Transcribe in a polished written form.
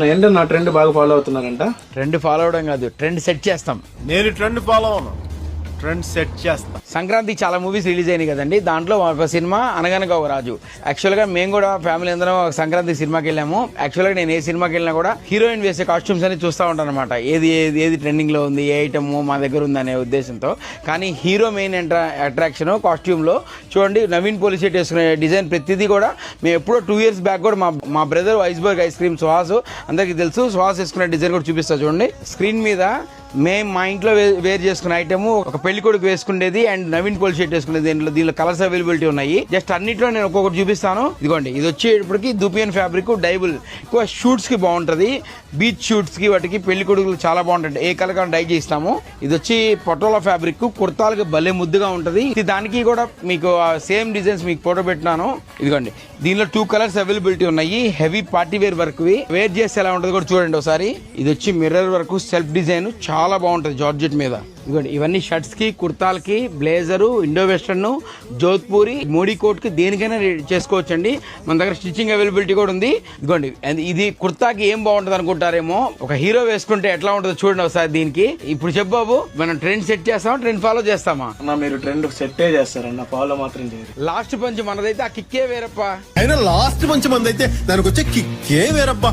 ఏంటన్నా ట్రెండ్ బాగా follow అవుతున్నారంట? Trend follow అవడం కాదు, ట్రెండ్ సెట్ చేస్తాం. నేను ట్రెండ్ ఫాలో అవను, ట్రెండ్ సెట్ చేస్తా. సంక్రాంతి చాలా మూవీస్ రిలీజ్ అయినాయి కదండి. దాంట్లో ఒక సినిమా అనగనగా ఒక రాజు. యాక్చువల్గా మేము కూడా ఫ్యామిలీ అందరం ఒక సంక్రాంతి సినిమాకి వెళ్ళాము. యాక్చువల్గా నేను ఏ సినిమాకి వెళ్ళినా కూడా హీరోయిన్ వేసే కాస్ట్యూమ్స్ అని చూస్తూ ఉంటాను అనమాట. ఏది ట్రెండింగ్ లో ఉంది, ఏ ఐటమ్ మా దగ్గర ఉంది అనే ఉద్దేశంతో. కానీ హీరో మెయిన్ అట్రాక్షన్ కాస్ట్యూమ్ లో చూడండి, నవీన్ పోలిసెట్ వేసుకునే డిజైన్ ప్రతిదీ కూడా మేము ఎప్పుడో 2 years బ్యాక్ కూడా మా brother iceberg ice cream Suhas, అందరికీ తెలుసు, సుహాస్ వేసుకునే డిజైన్ కూడా చూపిస్తా చూడండి స్క్రీన్ మీద. మేము మా ఇంట్లో వేర్ చేసుకునే ఐటమ్ ఒక పెళ్లి కొడుకు వేసుకునేది అండ్ నవీన్ పోల్ షర్ట్ వేసుకునేది. దీనిలో కలర్స్ అవైలబిలిటీ ఉన్నాయి. జస్ట్ అన్నిట్లో నేను ఒక్కొక్కటి చూపిస్తాను. ఇదిగోండి, ఇది వచ్చేటప్పటికి దుపియన్ ఫ్యాబ్రిక్, డైబుల్, ఎక్కువ షూట్స్ కి బాగుంటది. బీచ్ షూట్స్ కి వాటికి పెళ్లి కొడుకులు చాలా బాగుంటుంది. ఏ కలర్ కానీ డై చేస్తాము. ఇది వచ్చి పటోలా ఫ్యాబ్రిక్, కుర్తాలకి భలే ముద్దుగా ఉంటది. దానికి కూడా మీకు సేమ్ డిజైన్స్ మీకు ఫోటో పెట్టినాను. ఇదిగోండి, దీనిలో 2 కలర్స్ అవైలబిలిటీ ఉన్నాయి. హెవీ పార్టీ వేర్ వర్క్ వి. వేర్ చేస్తే ఎలా ఉంటుంది కూడా చూడండి ఒకసారి. ఇది వచ్చి మిర్రర్ వర్క్, సెల్ఫ్ డిజైన్, చాలా బాగుంటది జార్జెట్ మీద. ఇదిగోండి, ఇవన్నీ షర్ట్స్ కి, కుర్తాలకి, blazer, Indo western, Jodhpuri, Modi coat కి దేనికైనా చేసుకోవచ్చండి. మన దగ్గర స్టిచ్చింగ్ అవైలబిలిటీ కూడా ఉంది. ఇదిగోండి, ఇది కుర్తాకి ఏం బాగుంటది అనుకుంటారేమో, ఒక హీరో వేసుకుంటే ఎట్లా ఉంటుందో చూడండి ఒకసారి. దీనికి ఇప్పుడు చెప్పు బాబు, మనం ట్రెండ్ సెట్ చేస్తామా, ట్రెండ్ ఫాలో చేస్తామా? మీరు ట్రెండ్ సెట్టే చేస్తారన్న, ఫాలో మాత్రం చేయరు. లాస్ట్ పంచ్ మనదైతే ఆ కిక్కే వేరప్ప. అయినా లాస్ట్ మంచి మంది అయితే దానికి వచ్చే కిక్కే వేరబ్బా.